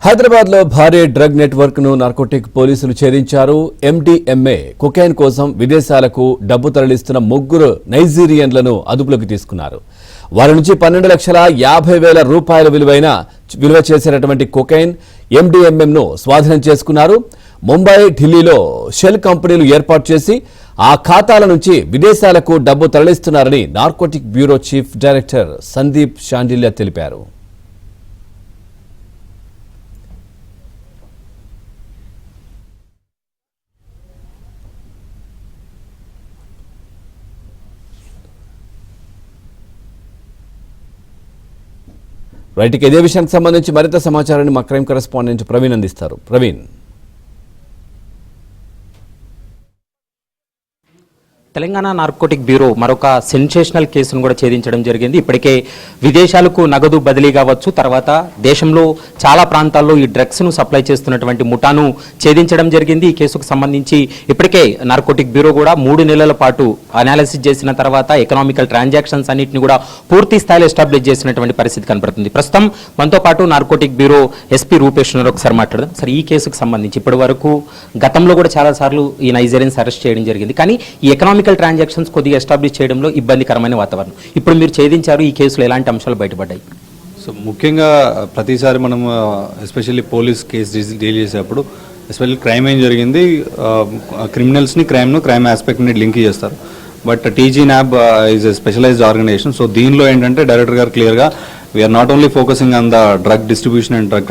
హైదరాబాద్ లో భారీ drug network ను నార్కోటిక్ పోలీసులు ఛేదించారు. ఎండీఎంఏ కొకైన్ కోసం విదేశాలకు డబ్బు తరలిస్తున్న ముగ్గురు నైజీరియన్లను అదుపులోకి తీసుకున్నారు. వారి నుంచి 12,50,000 రూపాయల విలువ చేసేటటువంటి కొకైన్ ఎండీఎంఎం ను స్వాధీనం చేసుకున్నారు. ముంబై, ఢిల్లీలో షెల్ కంపెనీలు ఏర్పాటు చేసి ఆ ఖాతాల నుంచి విదేశాలకు డబ్బు తరలిస్తున్నారని narcotic bureau chief director Sandeep Shandilya తెలిపారు. రైట్, ఇదే విషయానికి సంబంధించి మరింత సమాచారాన్ని మా క్రైమ్ కరెస్పాండెంట్ ప్రవీణ్ అందిస్తారు. ప్రవీణ్, తెలంగాణ నార్కోటిక్ బ్యూరో మరొక సెన్సేషనల్ కేసును కూడా ఛేదించడం జరిగింది. ఇప్పటికే విదేశాలకు నగదు బదిలీ కావచ్చు, తర్వాత దేశంలో చాలా ప్రాంతాల్లో ఈ డ్రగ్స్ను సప్లై చేస్తున్నటువంటి ముఠాను ఛేదించడం జరిగింది. ఈ కేసుకు సంబంధించి ఇప్పటికే నార్కోటిక్ బ్యూరో కూడా 3 నెలల పాటు అనాలిసిస్ చేసిన తర్వాత ఎకనామికల్ ట్రాన్సాక్షన్స్ అన్నింటినీ కూడా పూర్తి స్థాయిలో ఎస్టాబ్లిష్ చేసినటువంటి పరిస్థితి కనపడుతుంది. ప్రస్తుతం మనతో పాటు నార్కోటిక్ బ్యూరో ఎస్పీ రూపేష్ ఉన్నారు. ఒకసారి మాట్లాడదాం సార్. ఈ కేసుకు సంబంధించి ఇప్పటి వరకు గతంలో కూడా చాలాసార్లు ఈ నైజీరియన్స్ అరెస్ట్ చేయడం జరిగింది, కానీ ఈ ఎకనామికల్ ట్రాన్సాక్షన్స్ కొద్దిగా ఎస్టాబ్లిష్ చేయడంలో ఇబ్బందికరమైన వాతావరణం. ఇప్పుడు మీరు ఛేదించారు, ఈ కేసులో ఎలాంటి అంశాలు బయటపడ్డాయి? సో ముఖ్యంగా ప్రతిసారి మనం ఎస్పెషల్లీ పోలీస్ కేసు డీల్ చేసేటప్పుడు ఎస్పెషల్లీ క్రైమ్ ఏం జరిగింది, క్రిమినల్స్ని క్రైమ్ ఆస్పెక్ట్ని లింక్ చేస్తారు. But TG NAB is a specialized organization. So దీనిలో ఏంటంటే డైరెక్టర్ గారు క్లియర్గా we are not only focusing on the drug distribution and drug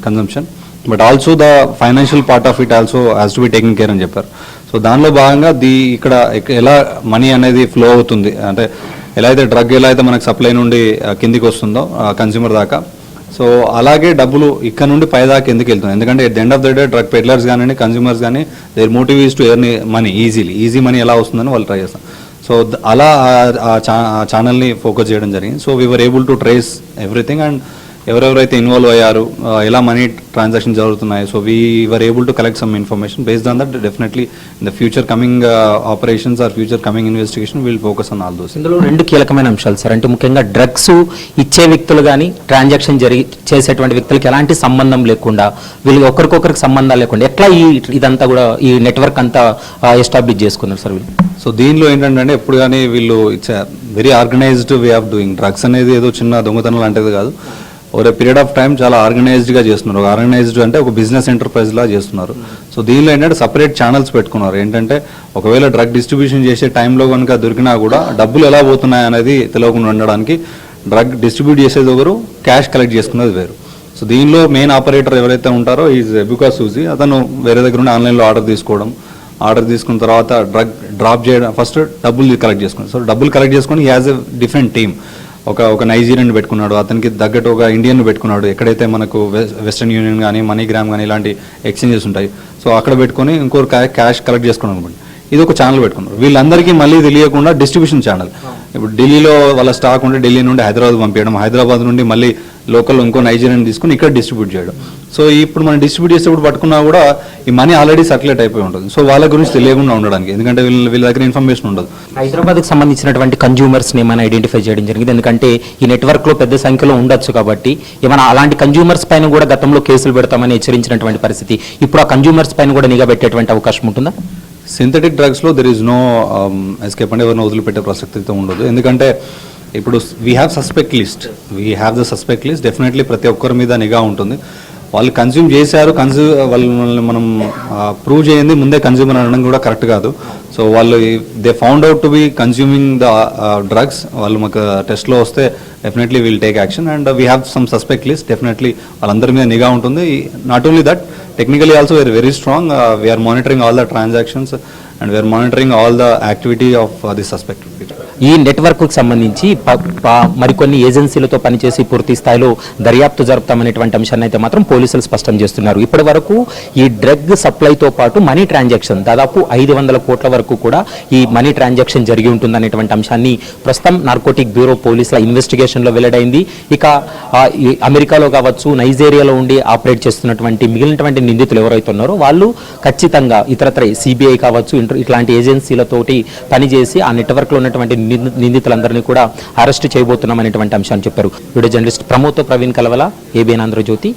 consumption, but also the financial part of it also has to be taking care అని చెప్పారు. So దానిలో భాగంగా ఇక్కడ ఎలా మనీ అనేది ఫ్లో అవుతుంది, అంటే ఎలా అయితే మనకు సప్లై నుండి కిందికి వస్తుందో కన్స్యూమర్ దాకా, సో అలాగే డబ్బులు ఇక్కడ నుండి పై దాకా ఎందుకు వెళ్తుంది. ఎందుకంటే at the end of the day drug peddlers కానీ కన్స్యూమర్స్ కానీ their motive is to earn money easy money ఎలా వస్తుందని వాళ్ళు ట్రై చేస్తారు. సో అలా ఆ ఛానల్ని ఫోకస్ చేయడం జరిగింది. So we were able to trace everything and ఎవరెవరైతే ఇన్వాల్వ్ అయ్యారు, ఎలా మనీ ట్రాన్సాక్షన్ జరుగుతున్నాయి. So we were able to collect some information. Based on that definitely in the future coming operations or future coming investigation will focus on all those. ఇందులో 2 కీలకమైన అంశాలు sir. అంటే ముఖ్యంగా drugs ఇచ్చే వ్యక్తులు కానీ ట్రాన్సాక్షన్ చేసేటువంటి వ్యక్తులకి ఎలాంటి సంబంధం లేకుండా, వీళ్ళకి ఒకరికొకరికి సంబంధాలు లేకుండా ఎట్లా ఇదంతా కూడా ఈ నెట్వర్క్ అంతా ఎస్టాబ్లిష్ చేసుకున్నారు సార్ వీళ్ళు? సో దీనిలో ఏంటంటే ఎప్పుడు కానీ వీళ్ళు it's very organised way of doing. Drugs అనేది ఏదో చిన్న దొంగతనం లాంటిది కాదు. ఓవర్ పీరియడ్ ఆఫ్ టైం చాలా ఆర్గనైజ్డ్గా చేస్తున్నారు. ఆర్గనైజ్డ్ అంటే ఒక బిజినెస్ ఎంటర్ప్రైజ్ లా చేస్తున్నారు. సో దీనిలో ఏంటంటే సపరేట్ ఛానల్స్ పెట్టుకున్నారు. ఏంటంటే ఒకవేళ డ్రగ్ డిస్ట్రిబ్యూషన్ చేసే టైంలో కనుక దొరికినా కూడా డబ్బులు ఎలా పోతున్నాయి అనేది తెలియకుండా ఉండడానికి డ్రగ్ డిస్ట్రిబ్యూట్ చేసేది ఒకరు, క్యాష్ కలెక్ట్ చేసుకున్నది వేరు. సో దీనిలో మెయిన్ ఆపరేటర్ ఎవరైతే ఉంటారో ఈజ్ ఎబుకా సూజీ. అతను వేరే దగ్గర నుండి ఆన్లైన్లో ఆర్డర్ తీసుకున్న తర్వాత డ్రగ్ డ్రాప్ చేయడం, ఫస్ట్ డబ్బులు కలెక్ట్ చేసుకున్నాడు. సో డబ్బులు కలెక్ట్ చేసుకొని he has a different team. ఒక నైజీరియన్ పెట్టుకున్నాడు, అతనికి తగ్గట్టు ఒక ఇండియన్ పెట్టుకున్నాడు. ఎక్కడైతే మనకు వెస్టర్న్ యూనియన్ కానీ మనీగ్రామ్ కానీ ఇలాంటి ఎక్స్చేంజెస్ ఉంటాయి, సో అక్కడ పెట్టుకొని ఇంకొక క్యాష్ కలెక్ట్ చేసుకోవడం అనుకోండి. ఇది ఒక ఛానల్ పెట్టుకున్నారు. వీళ్ళందరికీ మళ్ళీ తెలియకుండా డిస్ట్రిబ్యూషన్ ఛానల్. ఇప్పుడు ఢిల్లీలో వాళ్ళ స్టాక్ ఉంటే ఢిల్లీ నుండి హైదరాబాద్ పంపించడం, హైదరాబాద్ నుండి మళ్ళీ లోకల్ ఇంకో నైజీరియన్ తీసుకుని ఇక్కడ డిస్ట్రిబ్యూట్ చేయడం. సో ఇప్పుడు మనం డిస్ట్రిబ్యూట్ చేసేప్పుడు పట్టుకున్నా కూడా ఈ మనీ ఆల్రెడీ సర్క్యులేట్ అయిపోయి ఉంటుంది. సో వాళ్ళ గురించి తెలియకుండా ఉండడానికి, ఎందుకంటే వీళ్ళ దగ్గర ఇన్ఫర్మేషన్ ఉండదు. హైదరాబాద్కి సంబంధించినటువంటి కన్జ్యూమర్స్ని ఏమైనా ఐడెంటిఫై చేయడం జరిగింది, ఎందుకంటే ఈ నెట్వర్క్లో పెద్ద సంఖ్యలో ఉండొచ్చు కాబట్టి ఏమైనా అలాంటి కన్జ్యూమర్స్ పైన కూడా గతంలో కేసులు పెడతామని హెచ్చరించినటువంటి పరిస్థితి, ఇప్పుడు ఆ కన్జ్యూమర్స్ పైన కూడా నిఘా పెట్టేటువంటి అవకాశం ఉంటుందా? సింథటిక్ డ్రగ్స్లో దెర్ ఈజ్ నో ఎస్కేప్, అంటే ఎవరిని వదిలిపెట్టే ప్రసక్తితో ఉండదు. ఎందుకంటే ఇప్పుడు we have the suspect list. Definitely ప్రతి ఒక్కరి మీద నిఘా ఉంటుంది. వాళ్ళు కన్జ్యూమ్ చేశారు, వాళ్ళని మనం ప్రూవ్ చేయండి ముందే కన్జ్యూమర్ అనడం కూడా కరెక్ట్ కాదు. సో వాళ్ళు they found out to be consuming the drugs, వాళ్ళు మాకు టెస్ట్లో వస్తే definitely will take action. And we have some suspect list. Definitely వాళ్ళందరి మీద నిఘా ఉంటుంది. Not only that, technically also we are very strong. We are monitoring all the transactions and we are monitoring all the activity of the suspect. ఈ నెట్వర్క్కు సంబంధించి మరికొన్ని ఏజెన్సీలతో పనిచేసి పూర్తి స్థాయిలో దర్యాప్తు జరుపుతామనేటువంటి అంశాన్ని అయితే మాత్రం పోలీసులు స్పష్టం చేస్తున్నారు. ఇప్పటి వరకు ఈ డ్రగ్ సప్లైతో పాటు మనీ ట్రాన్సాక్షన్ దాదాపు 500 కోట్ల వరకు కూడా ఈ మనీ ట్రాన్సాక్షన్ జరిగి ఉంటుందనేటువంటి అంశాన్ని ప్రస్తుతం నార్కోటిక్ బ్యూరో పోలీసుల ఇన్వెస్టిగేషన్లో వెల్లడైంది. ఇక అమెరికాలో కావచ్చు, నైజీరియాలో ఉండి ఆపరేట్ చేస్తున్నటువంటి మిగిలినటువంటి నిందితులు ఎవరైతే ఉన్నారో వాళ్ళు ఖచ్చితంగా ఇతరత్ర సిబిఐ కావచ్చు ఇట్లాంటి ఏజెన్సీలతోటి పనిచేసి ఆ నెట్వర్క్లో ఉన్నటువంటి నిందితులందరినీ కూడా అరెస్ట్ చేయబోతున్నాం అనేటువంటి అంశాన్ని చెప్పారు. వీడియో జర్నలిస్ట్ ప్రమోద్తో ప్రవీణ్ కలవల, ఏబిఎన్ ఆంధ్రజ్యోతి.